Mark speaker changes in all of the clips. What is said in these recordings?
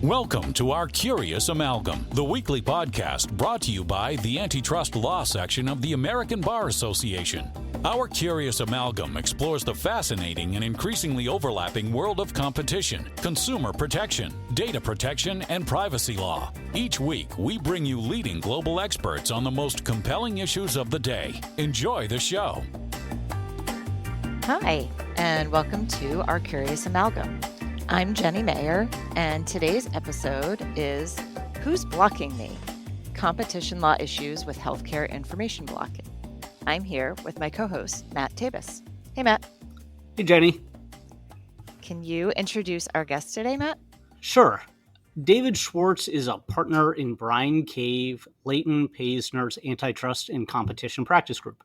Speaker 1: Welcome to our Curious Amalgam, the weekly podcast brought to you by the Antitrust Law section of the American Bar Association. Our Curious Amalgam explores the fascinating and increasingly overlapping world of competition, consumer protection, data protection, and privacy law. Each week, we bring you leading global experts on the most compelling issues of the day. Enjoy the show.
Speaker 2: Hi, and welcome to our Curious Amalgam. I'm Jeny Maier, and today's episode is Who's Blocking Me? Competition Law Issues with Healthcare Information Blocking. I'm here with my co-host, Matt Tabas. Hey, Matt.
Speaker 3: Hey, Jeny.
Speaker 2: Can you introduce our guest today, Matt?
Speaker 3: Sure. David Schwartz is a partner in Bryan, Kaye, Leighton, Paisner's Antitrust and Competition Practice Group.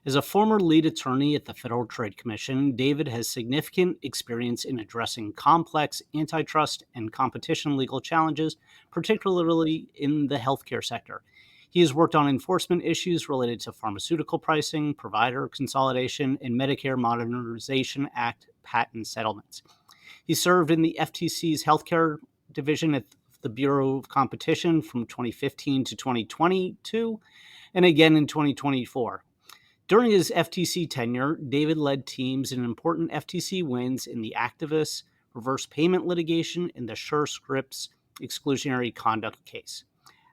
Speaker 3: As a former lead attorney at the Federal Trade Commission, David has significant experience in addressing complex antitrust and competition legal challenges, particularly in the healthcare sector. He has worked on enforcement issues related to pharmaceutical pricing, provider consolidation, and Medicare Modernization Act patent settlements. He served in the FTC's healthcare division at the Bureau of Competition from 2015 to 2022, and again in 2024. During his FTC tenure, David led teams in important FTC wins in the activist reverse payment litigation and the Schwartz exclusionary conduct case.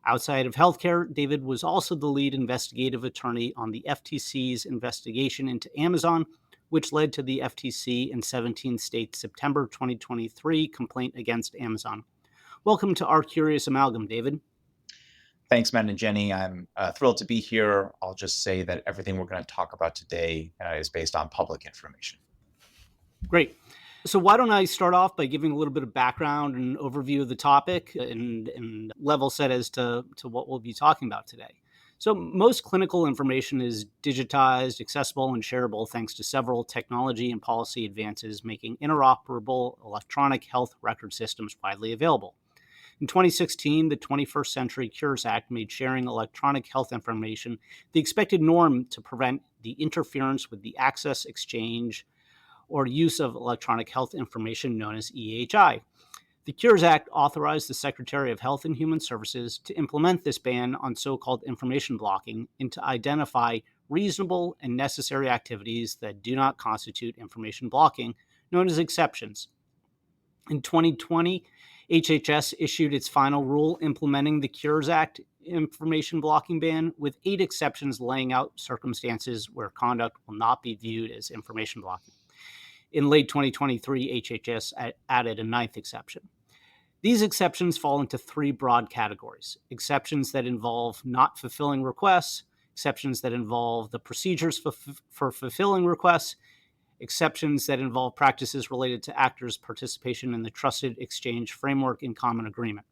Speaker 3: Outside of healthcare, David was also the lead investigative attorney on the FTC's investigation into Amazon, which led to the FTC in 17 states' September 2023 complaint against Amazon. Welcome to our Curious Amalgam, David.
Speaker 4: Thanks, Matt and Jeny. I'm thrilled to be here. I'll just say that everything we're going to talk about today is based on public information.
Speaker 3: Great. So why don't I start off by giving a little bit of background and overview of the topic and level set as to what we'll be talking about today. So most clinical information is digitized, accessible, and shareable thanks to several technology and policy advances, making interoperable electronic health record systems widely available. In 2016, the 21st Century Cures Act made sharing electronic health information the expected norm to prevent the interference with the access, exchange, or use of electronic health information known as EHI. The Cures Act authorized the Secretary of Health and Human Services to implement this ban on so-called information blocking and to identify reasonable and necessary activities that do not constitute information blocking, known as exceptions. In 2020, HHS issued its final rule implementing the Cures Act information blocking ban, with 8 exceptions laying out circumstances where conduct will not be viewed as information blocking. In late 2023, HHS added a 9th exception. These exceptions fall into 3 broad categories: exceptions that involve not fulfilling requests, exceptions that involve the procedures for fulfilling requests, exceptions that involve practices related to actors' participation in the trusted exchange framework in common agreement.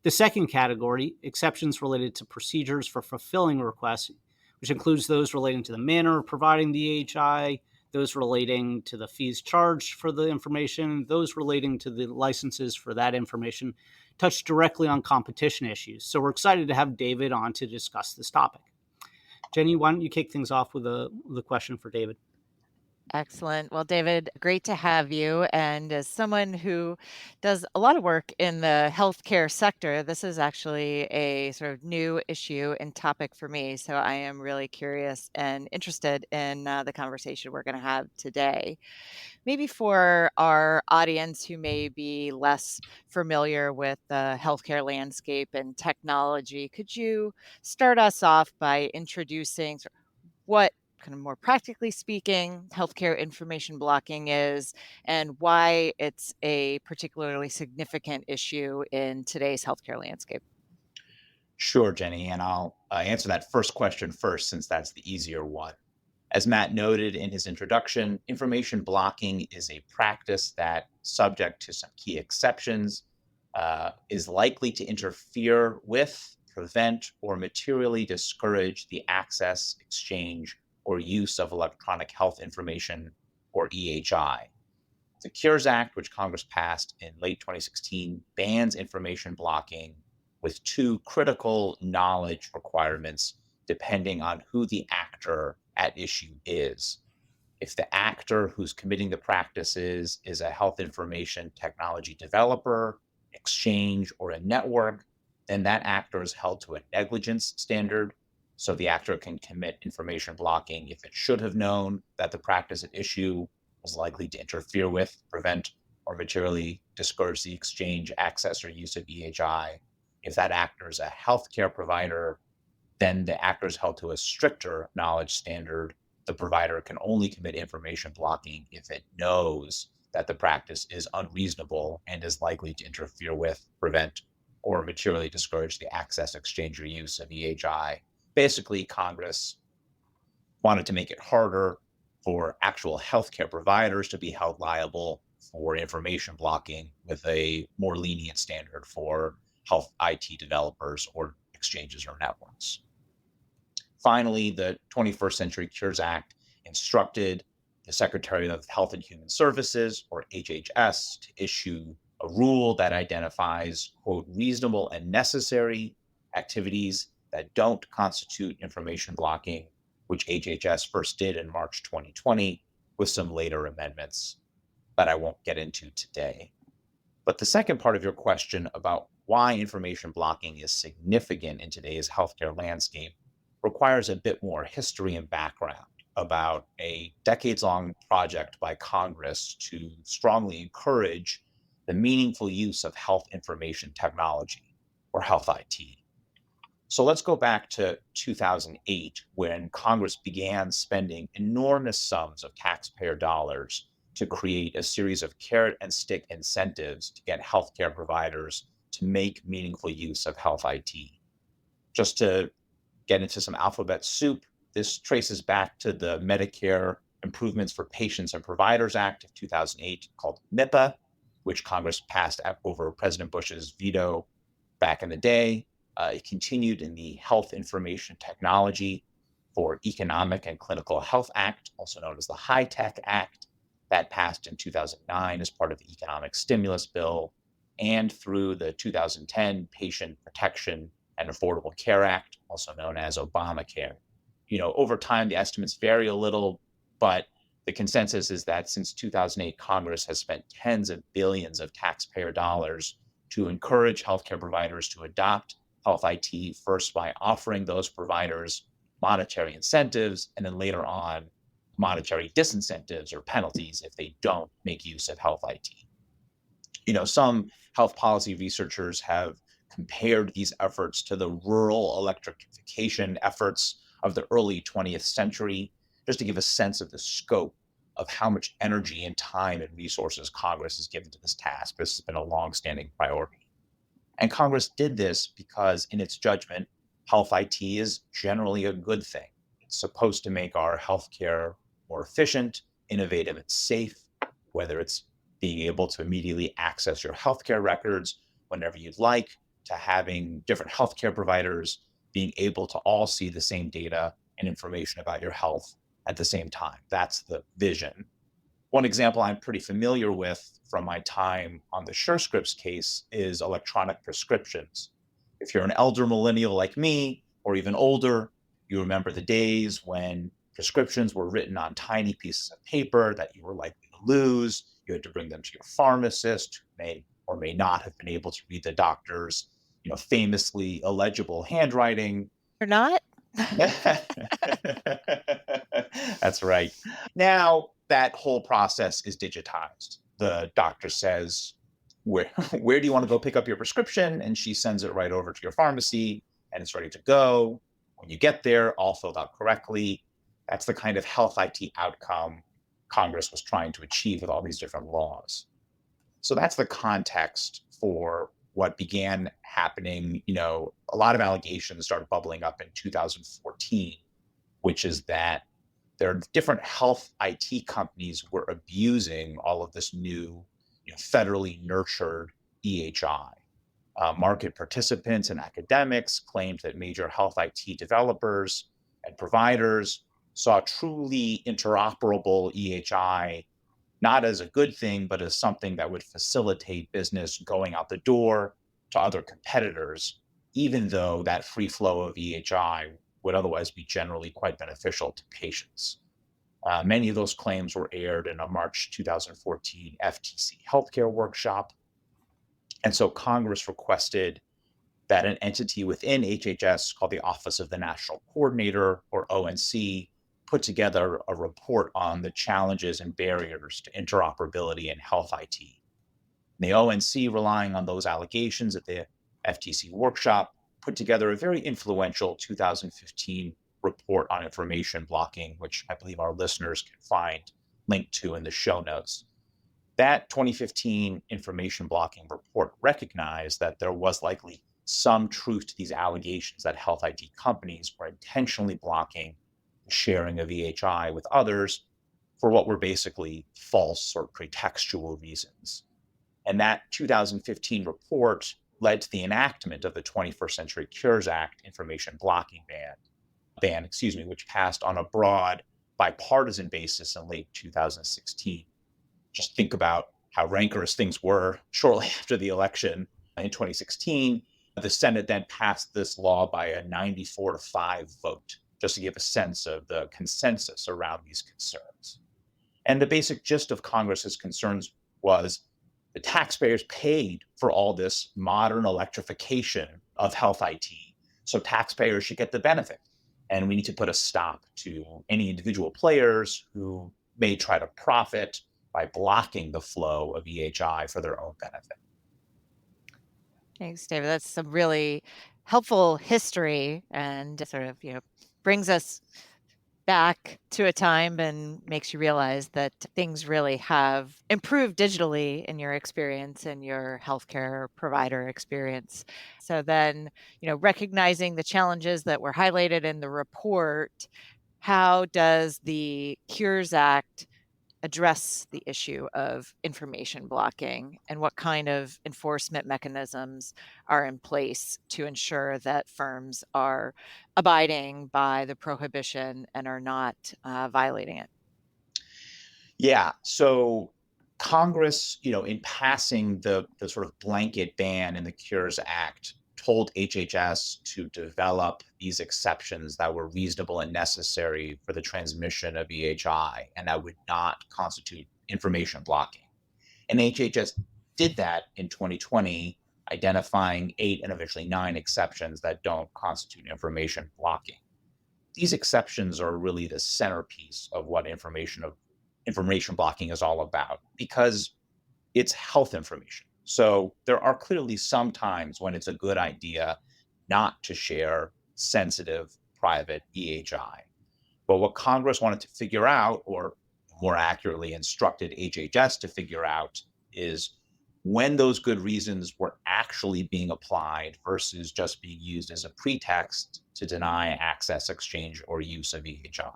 Speaker 3: The second category, exceptions related to procedures for fulfilling requests, which includes those relating to the manner of providing the AHI, those relating to the fees charged for the information, those relating to the licenses for that information, touch directly on competition issues. So we're excited to have David on to discuss this topic. Jeny, why don't you kick things off with a question for David?
Speaker 2: Excellent. Well, David, great to have you. And as someone who does a lot of work in the healthcare sector, this is actually a sort of new issue and topic for me. So I am really curious and interested in the conversation we're going to have today. Maybe for our audience who may be less familiar with the healthcare landscape and technology, could you start us off by introducing what, kind of more practically speaking, healthcare information blocking is and why it's a particularly significant issue in today's healthcare landscape?
Speaker 4: Sure, Jeny, and I'll answer that first question first, since that's the easier one. As Matt noted in his introduction, information blocking is a practice that, subject to some key exceptions, is likely to interfere with, prevent, or materially discourage the access, exchange, or use of electronic health information, or EHI. The Cures Act, which Congress passed in late 2016, bans information blocking with 2 critical knowledge requirements depending on who the actor at issue is. If the actor who's committing the practices is a health information technology developer, exchange, or a network, then that actor is held to a negligence standard. So the actor can commit information blocking if it should have known that the practice at issue was likely to interfere with, prevent, or materially discourage the exchange, access, or use of EHI. If that actor is a healthcare provider, then the actor is held to a stricter knowledge standard. The provider can only commit information blocking if it knows that the practice is unreasonable and is likely to interfere with, prevent, or materially discourage the access, exchange, or use of EHI. Basically, Congress wanted to make it harder for actual healthcare providers to be held liable for information blocking with a more lenient standard for health IT developers or exchanges or networks. Finally, the 21st Century Cures Act instructed the Secretary of Health and Human Services, or HHS, to issue a rule that identifies, quote, reasonable and necessary activities that don't constitute information blocking, which HHS first did in March 2020 with some later amendments that I won't get into today. But the second part of your question about why information blocking is significant in today's healthcare landscape requires a bit more history and background about a decades-long project by Congress to strongly encourage the meaningful use of health information technology, or health IT. So let's go back to 2008, when Congress began spending enormous sums of taxpayer dollars to create a series of carrot and stick incentives to get healthcare providers to make meaningful use of health IT. Just to get into some alphabet soup, this traces back to the Medicare Improvements for Patients and Providers Act of 2008, called MIPA, which Congress passed over President Bush's veto back in the day. It continued in the Health Information Technology for Economic and Clinical Health Act, also known as the HITECH Act, that passed in 2009 as part of the Economic Stimulus Bill, and through the 2010 Patient Protection and Affordable Care Act, also known as Obamacare. Over time, the estimates vary a little, but the consensus is that since 2008, Congress has spent tens of billions of taxpayer dollars to encourage healthcare providers to adopt health IT, first by offering those providers monetary incentives, and then later on, monetary disincentives or penalties if they don't make use of health IT. Some health policy researchers have compared these efforts to the rural electrification efforts of the early 20th century, just to give a sense of the scope of how much energy and time and resources Congress has given to this task. This has been a longstanding priority. And Congress did this because, in its judgment, health IT is generally a good thing. It's supposed to make our healthcare more efficient, innovative, and safe, whether it's being able to immediately access your healthcare records whenever you'd like, to having different healthcare providers being able to all see the same data and information about your health at the same time. That's the vision. One example I'm pretty familiar with from my time on the SureScripts case is electronic prescriptions. If you're an elder millennial like me, or even older, you remember the days when prescriptions were written on tiny pieces of paper that you were likely to lose. You had to bring them to your pharmacist, who may or may not have been able to read the doctor's, famously illegible handwriting.
Speaker 2: Or not?
Speaker 4: That's right. Now that whole process is digitized. The doctor says, where do you want to go pick up your prescription? And she sends it right over to your pharmacy, and it's ready to go. When you get there, all filled out correctly. That's the kind of health IT outcome Congress was trying to achieve with all these different laws. So that's the context for what began happening. A lot of allegations started bubbling up in 2014, which is that there are different health IT companies were abusing all of this new, federally nurtured EHI. Market participants and academics claimed that major health IT developers and providers saw truly interoperable EHI not as a good thing, but as something that would facilitate business going out the door to other competitors, even though that free flow of EHI would otherwise be generally quite beneficial to patients. Many of those claims were aired in a March 2014 FTC healthcare workshop. And so Congress requested that an entity within HHS called the Office of the National Coordinator, or ONC, put together a report on the challenges and barriers to interoperability in health IT. And the ONC, relying on those allegations at the FTC workshop, put together a very influential 2015 report on information blocking, which I believe our listeners can find linked to in the show notes. That 2015 information blocking report recognized that there was likely some truth to these allegations that health IT companies were intentionally blocking the sharing of EHI with others for what were basically false or pretextual reasons. And that 2015 report led to the enactment of the 21st Century Cures Act information blocking ban, which passed on a broad bipartisan basis in late 2016. Just think about how rancorous things were shortly after the election in 2016. The Senate then passed this law by a 94-5 vote, just to give a sense of the consensus around these concerns. And the basic gist of Congress's concerns was the taxpayers paid for all this modern electrification of health IT, so taxpayers should get the benefit. And we need to put a stop to any individual players who may try to profit by blocking the flow of EHI for their own benefit.
Speaker 2: Thanks, David. That's some really helpful history and sort of, brings us back to a time and makes you realize that things really have improved digitally in your experience and your healthcare provider experience. So then, recognizing the challenges that were highlighted in the report, how does the Cures Act address the issue of information blocking, and what kind of enforcement mechanisms are in place to ensure that firms are abiding by the prohibition and are not violating it?
Speaker 4: Yeah, so Congress, in passing the sort of blanket ban in the Cures Act, told HHS to develop these exceptions that were reasonable and necessary for the transmission of EHI and that would not constitute information blocking. And HHS did that in 2020, identifying 8 and eventually 9 exceptions that don't constitute information blocking. These exceptions are really the centerpiece of what information blocking is all about, because it's health information. So there are clearly some times when it's a good idea not to share sensitive private EHI. But what Congress wanted to figure out, or more accurately instructed HHS to figure out, is when those good reasons were actually being applied versus just being used as a pretext to deny access, exchange, or use of EHI.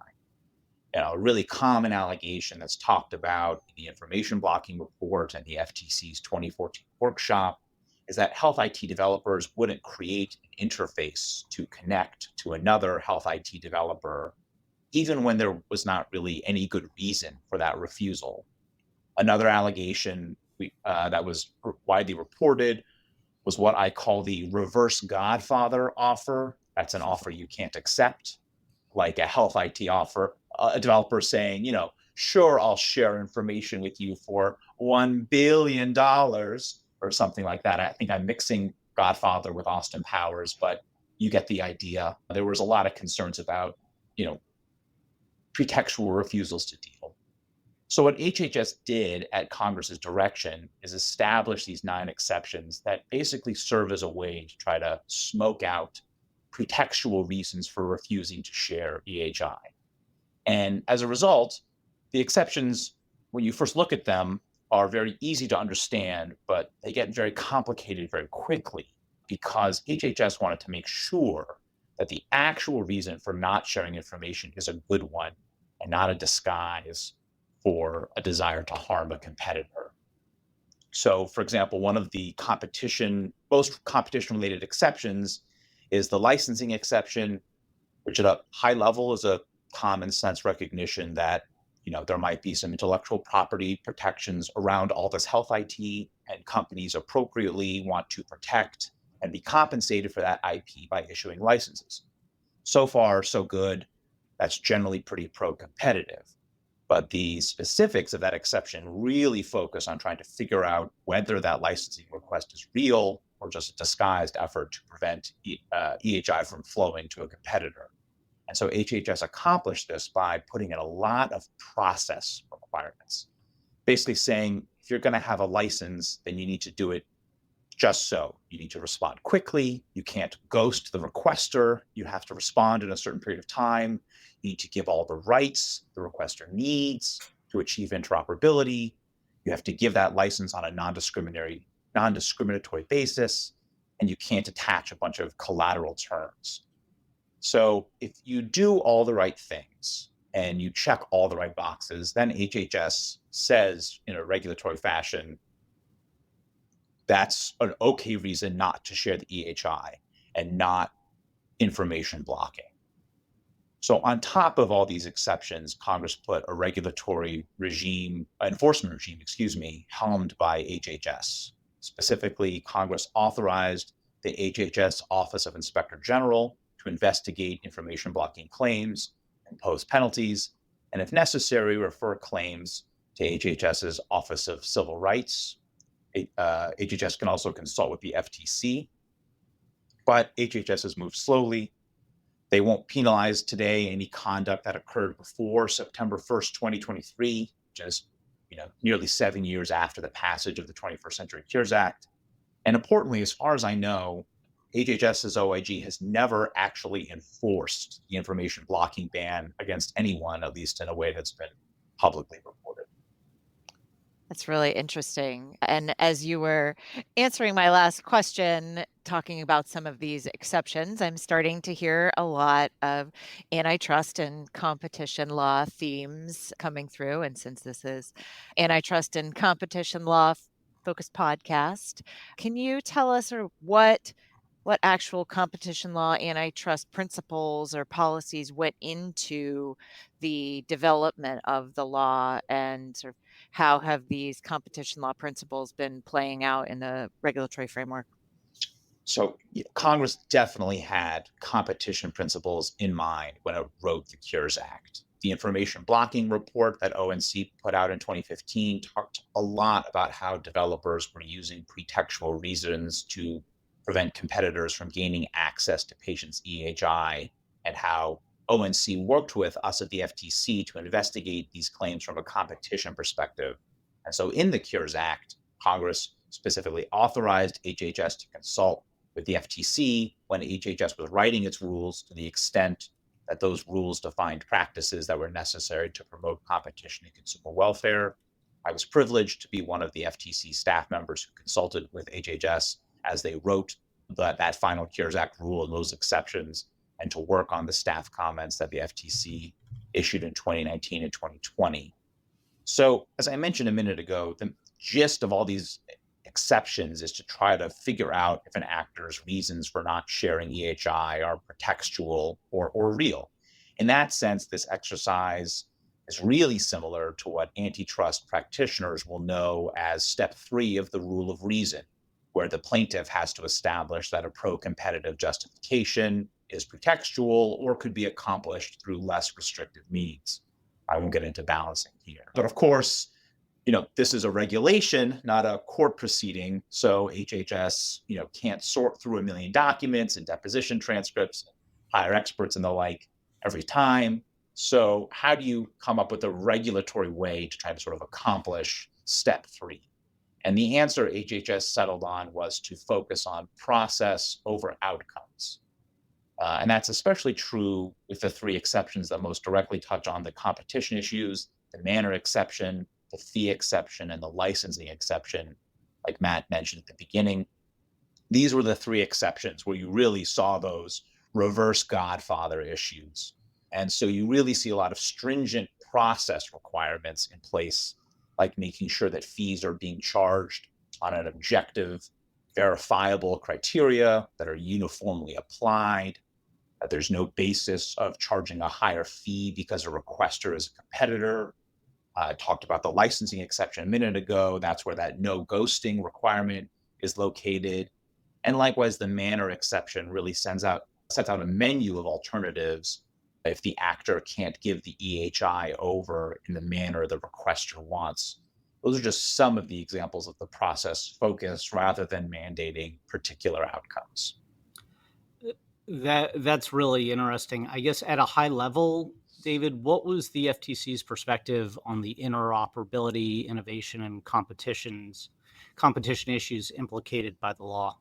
Speaker 4: A really common allegation that's talked about in the information blocking report and the FTC's 2014 workshop is that health IT developers wouldn't create an interface to connect to another health IT developer, even when there was not really any good reason for that refusal. Another allegation that was widely reported was what I call the reverse Godfather offer. That's an offer you can't accept, like a health IT offer. A developer saying, sure, I'll share information with you for $1 billion or something like that. I think I'm mixing Godfather with Austin Powers, but you get the idea. There was a lot of concerns about, pretextual refusals to deal. So what HHS did at Congress's direction is establish these 9 exceptions that basically serve as a way to try to smoke out pretextual reasons for refusing to share EHI. And as a result, the exceptions, when you first look at them, are very easy to understand, but they get very complicated very quickly because HHS wanted to make sure that the actual reason for not sharing information is a good one and not a disguise for a desire to harm a competitor. So, for example, one of the most competition-related exceptions is the licensing exception, which at a high level is a common sense recognition that there might be some intellectual property protections around all this health IT, and companies appropriately want to protect and be compensated for that IP by issuing licenses. So far, so good. That's generally pretty pro-competitive. But the specifics of that exception really focus on trying to figure out whether that licensing request is real or just a disguised effort to prevent EHI from flowing to a competitor. And so HHS accomplished this by putting in a lot of process requirements, basically saying, if you're going to have a license, then you need to do it just so. You need to respond quickly. You can't ghost the requester. You have to respond in a certain period of time. You need to give all the rights the requester needs to achieve interoperability. You have to give that license on a non-discriminatory basis, and you can't attach a bunch of collateral terms. So if you do all the right things and you check all the right boxes, then HHS says in a regulatory fashion, that's an okay reason not to share the EHI and not information blocking. So on top of all these exceptions, Congress put a regulatory regime, enforcement regime, helmed by HHS. Specifically, Congress authorized the HHS Office of Inspector General to investigate information blocking claims, impose penalties, and if necessary, refer claims to HHS's Office of Civil Rights. HHS can also consult with the FTC, but HHS has moved slowly. They won't penalize today any conduct that occurred before September 1st, 2023, which is nearly 7 years after the passage of the 21st Century Cures Act. And importantly, as far as I know, HHS's OIG has never actually enforced the information blocking ban against anyone, at least in a way that's been publicly reported.
Speaker 2: That's really interesting. And as you were answering my last question, talking about some of these exceptions, I'm starting to hear a lot of antitrust and competition law themes coming through. And since this is antitrust and competition law focused podcast, can you tell us what actual competition law antitrust principles or policies went into the development of the law, and sort of how have these competition law principles been playing out in the regulatory framework?
Speaker 4: So Congress definitely had competition principles in mind when it wrote the Cures Act. The information blocking report that ONC put out in 2015 talked a lot about how developers were using pretextual reasons to prevent competitors from gaining access to patients' EHI, and how ONC worked with us at the FTC to investigate these claims from a competition perspective. And so in the Cures Act, Congress specifically authorized HHS to consult with the FTC when HHS was writing its rules, to the extent that those rules defined practices that were necessary to promote competition and consumer welfare. I was privileged to be one of the FTC staff members who consulted with HHS as they wrote that final Cures Act rule and those exceptions, and to work on the staff comments that the FTC issued in 2019 and 2020. So as I mentioned a minute ago, the gist of all these exceptions is to try to figure out if an actor's reasons for not sharing EHI are pretextual or real. In that sense, this exercise is really similar to what antitrust practitioners will know as step 3 of the rule of reason, where the plaintiff has to establish that a pro-competitive justification is pretextual or could be accomplished through less restrictive means. I won't get into balancing here. But of course, this is a regulation, not a court proceeding. So HHS, can't sort through 1 million documents and deposition transcripts, hire experts and the like every time. So how do you come up with a regulatory way to try to sort of accomplish step 3? And the answer HHS settled on was to focus on process over outcomes. And that's especially true with the 3 exceptions that most directly touch on the competition issues: the manner exception, the fee exception, and the licensing exception, like Matt mentioned at the beginning. These were the 3 exceptions where you really saw those reverse Godfather issues. And so you really see a lot of stringent process requirements in place, like making sure that fees are being charged on an objective, verifiable criteria that are uniformly applied, that there's no basis of charging a higher fee because a requester is a competitor. I talked about the licensing exception a minute ago. That's where that no ghosting requirement is located. And likewise, the manner exception really sets out a menu of alternatives if the actor can't give the EHI over in the manner the requester wants. Those are just some of the examples of the process focus rather than mandating particular outcomes.
Speaker 3: That's really interesting. I guess at a high level, David, what was the FTC's perspective on the interoperability, innovation, and competition issues implicated by the law?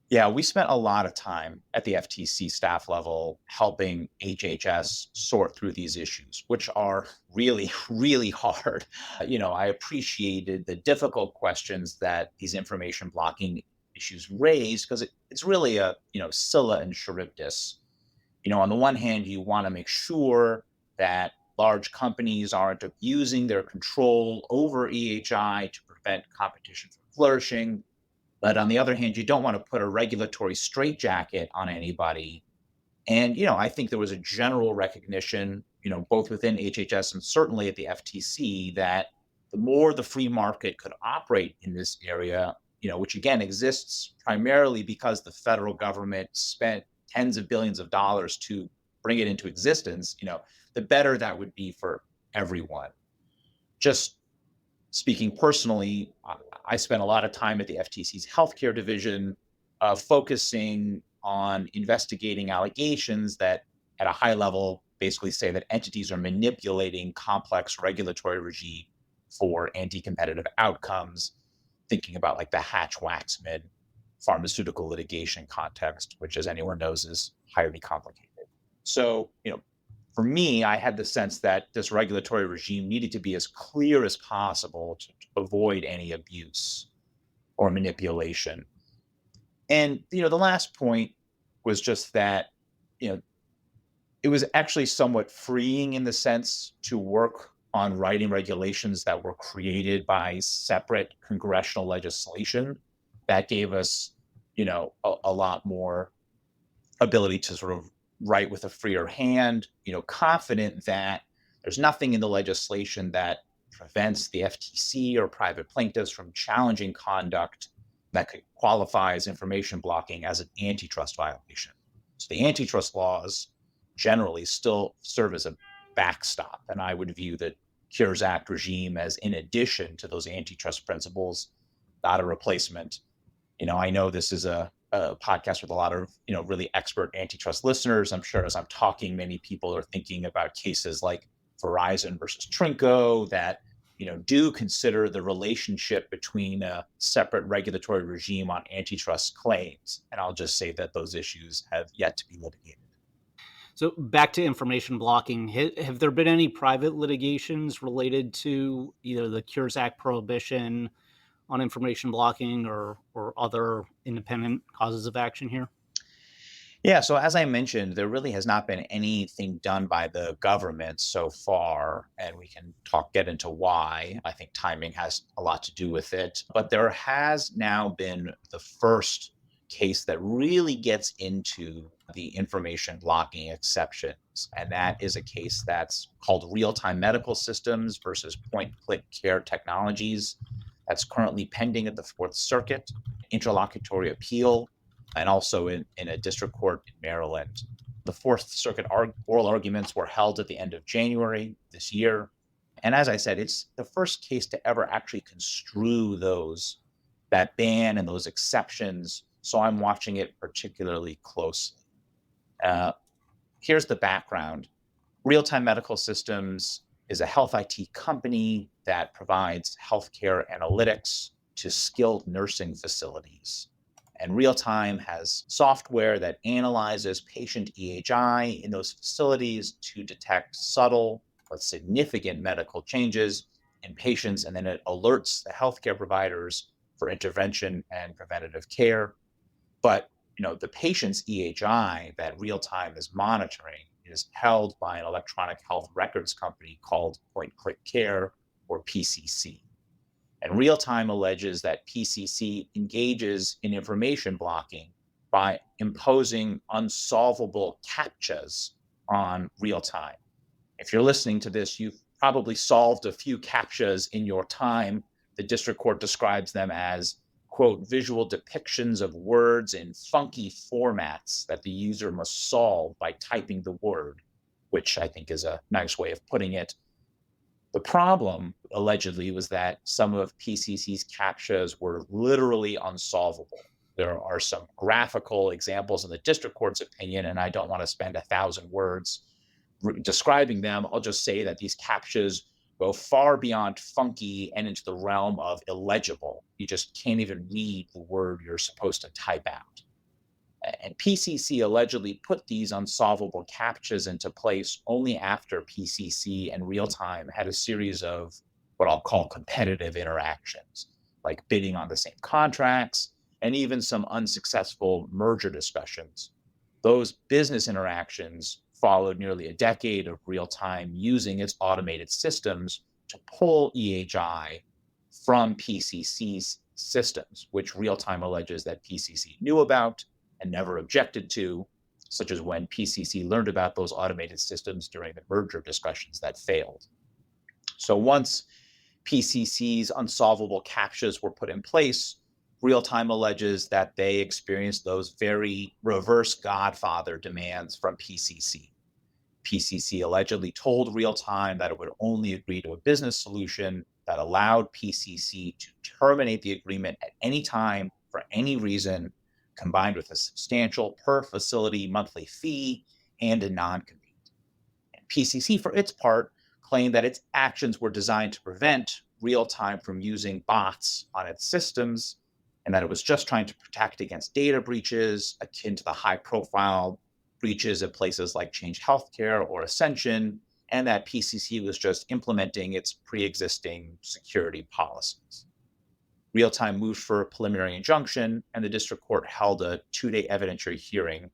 Speaker 4: Yeah, we spent a lot of time at the FTC staff level helping HHS sort through these issues, which are really, really hard. I appreciated the difficult questions that these information blocking issues raise because it's really a, Scylla and Charybdis. On the one hand, you want to make sure that large companies aren't abusing their control over EHI to prevent competition from flourishing. But on the other hand, you don't want to put a regulatory straitjacket on anybody. And, I think there was a general recognition, both within HHS and certainly at the FTC, that the more the free market could operate in this area, which again exists primarily because the federal government spent tens of billions of dollars to bring it into existence, the better that would be for everyone. Just speaking personally, I spent a lot of time at the FTC's healthcare division, focusing on investigating allegations that at a high level basically say that entities are manipulating complex regulatory regime for anti-competitive outcomes, thinking about like the Hatch-Waxman pharmaceutical litigation context, which as anyone knows is highly complicated. So, for me, I had the sense that this regulatory regime needed to be as clear as possible to avoid any abuse or manipulation. And, the last point was just that, it was actually somewhat freeing in the sense to work on writing regulations that were created by separate congressional legislation. That gave us, a lot more ability to sort of write with a freer hand, confident that there's nothing in the legislation that prevents the FTC or private plaintiffs from challenging conduct that could qualify as information blocking as an antitrust violation. So the antitrust laws generally still serve as a backstop. And I would view the Cures Act regime as in addition to those antitrust principles, not a replacement. I know this is a podcast with a lot of, really expert antitrust listeners. I'm sure as I'm talking, many people are thinking about cases like Verizon versus Trinco that, do consider the relationship between a separate regulatory regime on antitrust claims. And I'll just say that those issues have yet to be litigated.
Speaker 3: So back to information blocking, have there been any private litigations related to either the Cures Act prohibition on information blocking or other independent causes of action here?
Speaker 4: Yeah, so as I mentioned, there really has not been anything done by the government so far, and we can get into why. I think timing has a lot to do with it. But there has now been the first case that really gets into the information blocking exceptions. And that is a case that's called Real-Time Medical Systems versus Point-Click Care Technologies. That's currently pending at the Fourth Circuit, interlocutory appeal, and also in a district court in Maryland. The Fourth Circuit oral arguments were held at the end of January this year. And as I said, it's the first case to ever actually construe that ban and those exceptions. So I'm watching it particularly closely. Here's the background. Real-Time Medical Systems is a health IT company that provides healthcare analytics to skilled nursing facilities. And Real-Time has software that analyzes patient EHI in those facilities to detect subtle but significant medical changes in patients, and then it alerts the healthcare providers for intervention and preventative care. But the patient's EHI that Real-Time is monitoring is held by an electronic health records company called Point Click Care, or PCC. And Real-Time alleges that PCC engages in information blocking by imposing unsolvable CAPTCHAs on Real-Time. If you're listening to this, you've probably solved a few CAPTCHAs in your time. The district court describes them as, quote, visual depictions of words in funky formats that the user must solve by typing the word, which I think is a nice way of putting it. The problem, allegedly, was that some of PCC's CAPTCHAs were literally unsolvable. There are some graphical examples in the district court's opinion, and I don't want to spend 1,000 words describing them. I'll just say that these CAPTCHAs go far beyond funky and into the realm of illegible. You just can't even read the word you're supposed to type out. And PCC allegedly put these unsolvable CAPTCHAs into place only after PCC and Realtime had a series of what I'll call competitive interactions, like bidding on the same contracts and even some unsuccessful merger discussions. Those business interactions followed nearly a decade of Realtime using its automated systems to pull EHI from PCC's systems, which Realtime alleges that PCC knew about and never objected to, such as when PCC learned about those automated systems during the merger discussions that failed. So once PCC's unsolvable CAPTCHAs were put in place, Realtime alleges that they experienced those very reverse Godfather demands from PCC. PCC allegedly told Realtime that it would only agree to a business solution that allowed PCC to terminate the agreement at any time for any reason, combined with a substantial per facility monthly fee and a non-compete. And PCC, for its part, claimed that its actions were designed to prevent Realtime from using bots on its systems, and that it was just trying to protect against data breaches akin to the high-profile breaches at places like Change Healthcare or Ascension, and that PCC was just implementing its pre-existing security policies. Realtime moved for a preliminary injunction, and the district court held a 2-day evidentiary hearing.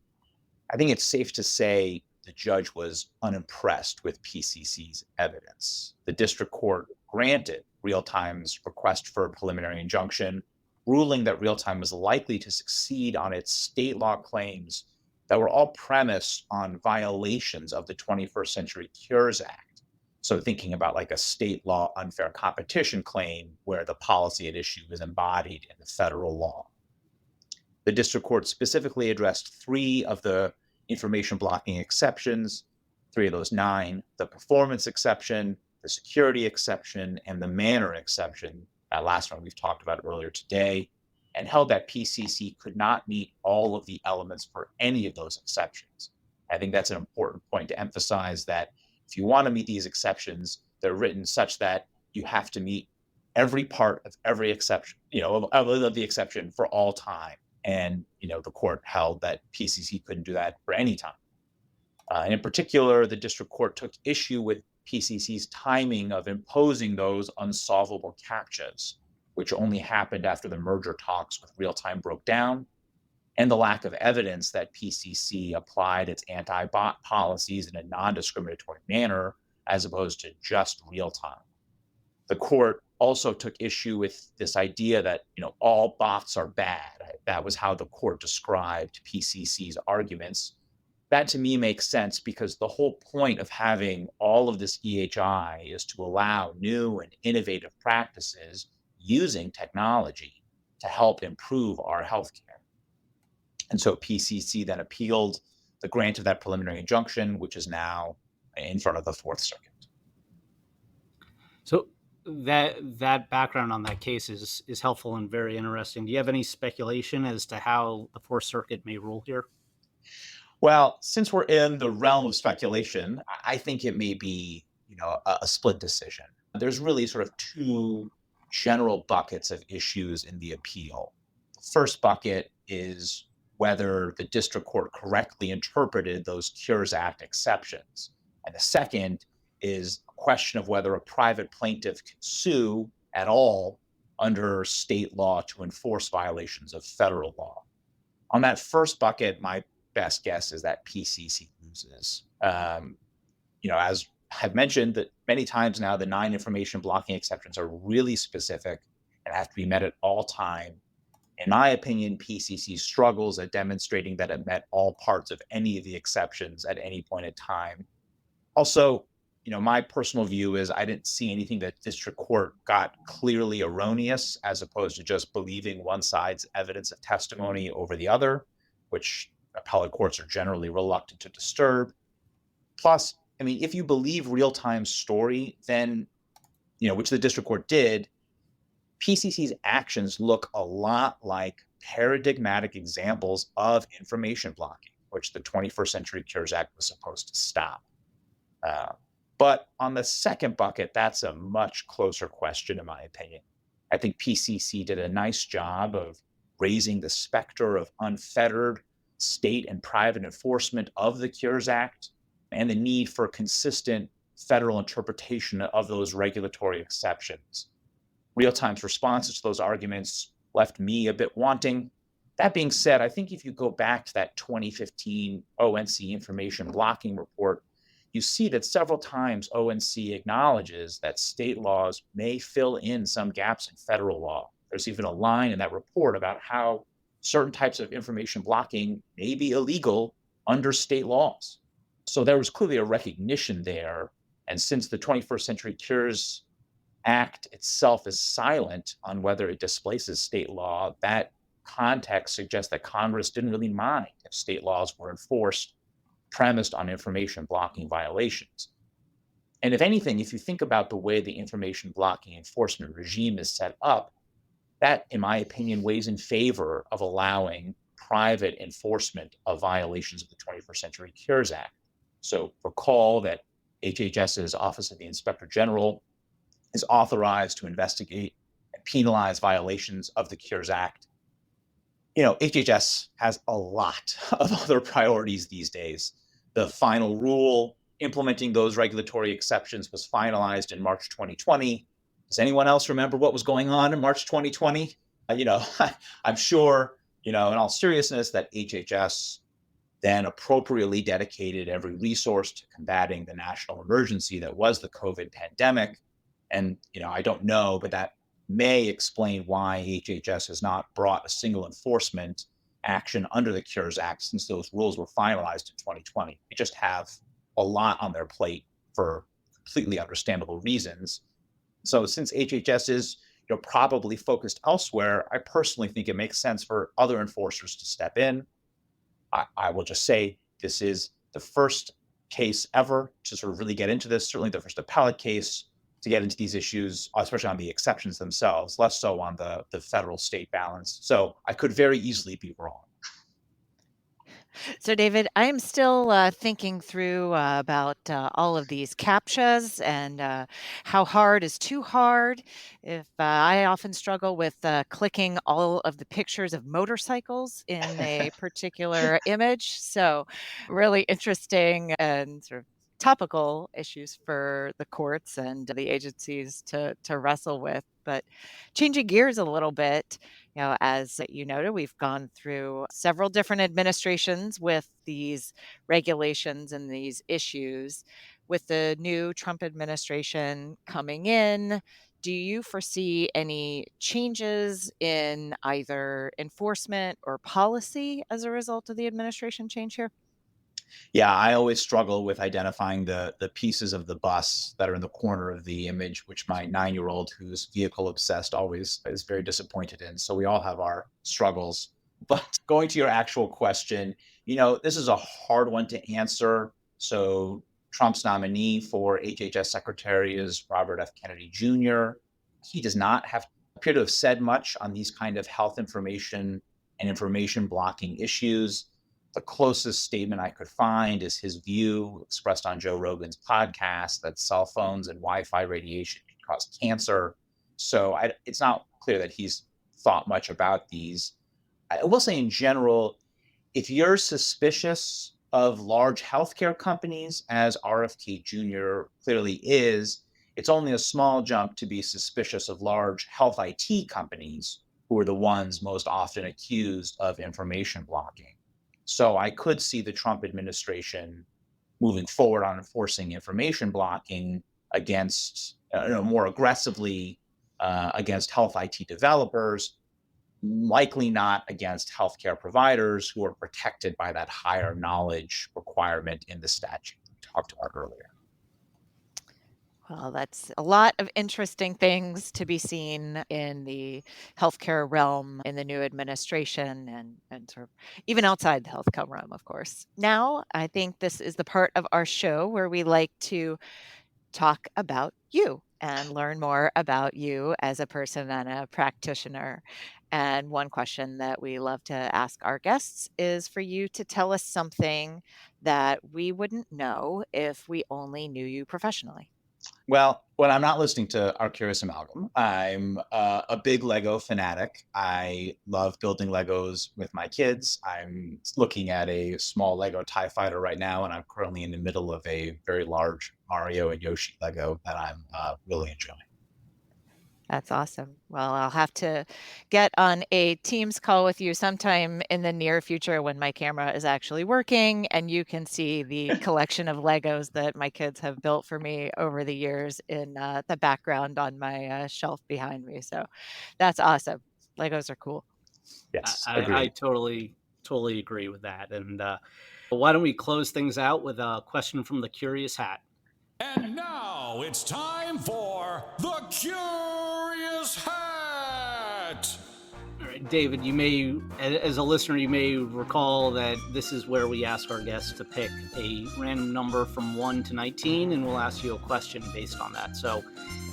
Speaker 4: I think it's safe to say the judge was unimpressed with PCC's evidence. The district court granted Realtime's request for a preliminary injunction, ruling that Realtime was likely to succeed on its state law claims that were all premised on violations of the 21st Century Cures Act. So thinking about like a state law unfair competition claim where the policy at issue is embodied in the federal law. The district court specifically addressed 3 of the information blocking exceptions, 3 of those 9, the performance exception, the security exception, and the manner exception. That last one we've talked about earlier today, and held that PCC could not meet all of the elements for any of those exceptions. I think that's an important point to emphasize, that if you want to meet these exceptions, they're written such that you have to meet every part of every exception, of the exception for all time. And, the court held that PCC couldn't do that for any time. And in particular, the district court took issue with PCC's timing of imposing those unsolvable CAPTCHAs, which only happened after the merger talks with Realtime broke down, and the lack of evidence that PCC applied its anti-bot policies in a non-discriminatory manner, as opposed to just Realtime. The court also took issue with this idea that, all bots are bad. That was how the court described PCC's arguments. That to me makes sense, because the whole point of having all of this EHI is to allow new and innovative practices using technology to help improve our healthcare. And so PCC then appealed the grant of that preliminary injunction, which is now in front of the Fourth Circuit.
Speaker 3: So that background on that case is helpful and very interesting. Do you have any speculation as to how the Fourth Circuit may rule here?
Speaker 4: Well, since we're in the realm of speculation, I think it may be, a split decision. There's really sort of 2 general buckets of issues in the appeal. The first bucket is whether the district court correctly interpreted those Cures Act exceptions. And the second is a question of whether a private plaintiff can sue at all under state law to enforce violations of federal law. On that first bucket, my best guess is that PCC loses. As I've mentioned that many times now, the 9 information blocking exceptions are really specific and have to be met at all time. In my opinion, PCC struggles at demonstrating that it met all parts of any of the exceptions at any point in time. Also, my personal view is I didn't see anything that district court got clearly erroneous, as opposed to just believing one side's evidence and testimony over the other, which appellate courts are generally reluctant to disturb. Plus, if you believe real-time story, then, which the district court did, PCC's actions look a lot like paradigmatic examples of information blocking, which the 21st Century Cures Act was supposed to stop. But on the second bucket, that's a much closer question, in my opinion. I think PCC did a nice job of raising the specter of unfettered state and private enforcement of the Cures Act and the need for consistent federal interpretation of those regulatory exceptions. Real-time's responses to those arguments left me a bit wanting. That being said, I think if you go back to that 2015 ONC information blocking report, you see that several times ONC acknowledges that state laws may fill in some gaps in federal law. There's even a line in that report about how certain types of information blocking may be illegal under state laws. So there was clearly a recognition there. And since the 21st Century Cures Act itself is silent on whether it displaces state law, that context suggests that Congress didn't really mind if state laws were enforced premised on information blocking violations. And if anything, if you think about the way the information blocking enforcement regime is set up, that, in my opinion, weighs in favor of allowing private enforcement of violations of the 21st Century Cures Act. So recall that HHS's Office of the Inspector General is authorized to investigate and penalize violations of the Cures Act. HHS has a lot of other priorities these days. The final rule implementing those regulatory exceptions was finalized in March 2020. Does anyone else remember what was going on in March 2020? I'm sure, in all seriousness, that HHS then appropriately dedicated every resource to combating the national emergency that was the COVID pandemic. And, I don't know, but that may explain why HHS has not brought a single enforcement action under the Cures Act since those rules were finalized in 2020. They just have a lot on their plate for completely understandable reasons. So since HHS is probably focused elsewhere, I personally think it makes sense for other enforcers to step in. I will just say this is the first case ever to sort of really get into this, certainly the first appellate case to get into these issues, especially on the exceptions themselves, less so on the federal-state balance. So I could very easily be wrong.
Speaker 2: So, David, I'm still thinking through about all of these CAPTCHAs and how hard is too hard. If I often struggle with clicking all of the pictures of motorcycles in a particular image. So, really interesting and sort of topical issues for the courts and the agencies to wrestle with. But changing gears a little bit, as you noted, we've gone through several different administrations with these regulations and these issues. With the new Trump administration coming in, do you foresee any changes in either enforcement or policy as a result of the administration change here?
Speaker 4: Yeah, I always struggle with identifying the pieces of the bus that are in the corner of the image, which my 9-year-old, who's vehicle obsessed, always is very disappointed in. So we all have our struggles. But going to your actual question, this is a hard one to answer. So Trump's nominee for HHS Secretary is Robert F. Kennedy Jr. He does not appear to have said much on these kind of health information and information blocking issues. The closest statement I could find is his view expressed on Joe Rogan's podcast that cell phones and Wi-Fi radiation can cause cancer. So it's not clear that he's thought much about these. I will say in general, if you're suspicious of large healthcare companies, as RFK Jr. clearly is, it's only a small jump to be suspicious of large health IT companies, who are the ones most often accused of information blocking. So I could see the Trump administration moving forward on enforcing information blocking against, more aggressively against health IT developers, likely not against healthcare providers who are protected by that higher knowledge requirement in the statute we talked about earlier.
Speaker 2: Well, that's a lot of interesting things to be seen in the healthcare realm, in the new administration, and sort of even outside the healthcare realm, of course. Now, I think this is the part of our show where we like to talk about you and learn more about you as a person and a practitioner. And one question that we love to ask our guests is for you to tell us something that we wouldn't know if we only knew you professionally.
Speaker 4: Well, when I'm not listening to Our Curious Amalgam, I'm a big Lego fanatic. I love building Legos with my kids. I'm looking at a small Lego TIE Fighter right now, and I'm currently in the middle of a very large Mario and Yoshi Lego that I'm really enjoying.
Speaker 2: That's awesome. Well, I'll have to get on a Teams call with you sometime in the near future when my camera is actually working and you can see the collection of Legos that my kids have built for me over the years in the background on my shelf behind me. So that's awesome. Legos are cool.
Speaker 4: Yes,
Speaker 3: I
Speaker 4: agreed.
Speaker 3: totally agree with that. And why don't we close things out with a question from the Curious Hat?
Speaker 1: And now it's time for the Curious Hat.
Speaker 3: All right, David, you may, as a listener, you may recall that this is where we ask our guests to pick a random number from 1 to 19, and we'll ask you a question based on that. So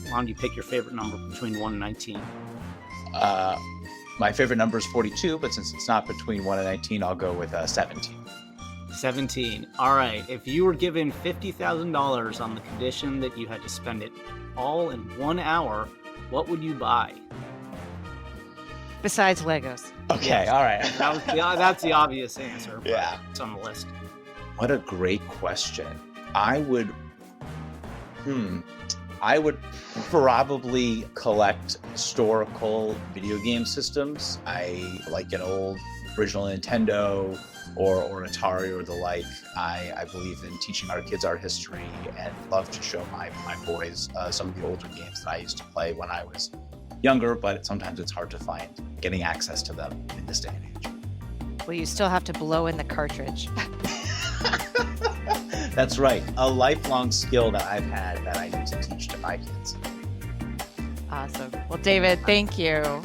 Speaker 3: why don't you pick your favorite number between 1 and 19?
Speaker 4: My favorite number is 42, but since it's not between 1 and 19, I'll go with 17.
Speaker 3: 17. All right. If you were given $50,000 on the condition that you had to spend it all in 1 hour, what would you buy?
Speaker 2: Besides Legos.
Speaker 4: Okay,
Speaker 3: Yes.
Speaker 4: all right.
Speaker 3: That's the obvious answer. But
Speaker 4: Yeah.
Speaker 3: it's on the list.
Speaker 4: What a great question. I would probably collect historical video game systems. I like an old original Nintendo or an Atari or the like. I believe in teaching our kids art history and love to show my boys some of the older games that I used to play when I was younger, but sometimes it's hard to find getting access to them in this day and age.
Speaker 2: Well, you still have to blow in the cartridge.
Speaker 4: That's right. A lifelong skill that I've had that I need to teach to my kids.
Speaker 2: Awesome. Well, David, thank you.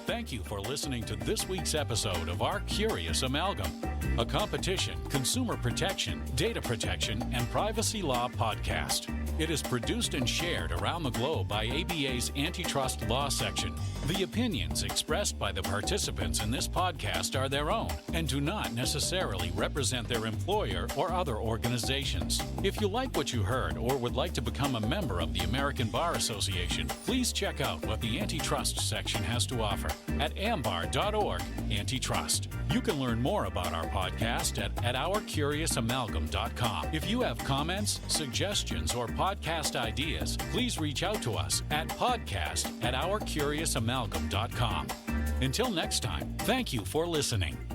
Speaker 1: Thank you for listening to this week's episode of Our Curious Amalgam, a competition, consumer protection, data protection, and privacy law podcast. It is produced and shared around the globe by ABA's Antitrust Law Section. The opinions expressed by the participants in this podcast are their own and do not necessarily represent their employer or other organizations. If you like what you heard or would like to become a member of the American Bar Association, please check out what the Antitrust section has to offer at ambar.org/antitrust. You can learn more about our podcast at ourcuriousamalgam.com. If you have comments, suggestions, or podcast ideas, please reach out to us at podcast@ourcuriousamalgam.com. Until next time, thank you for listening.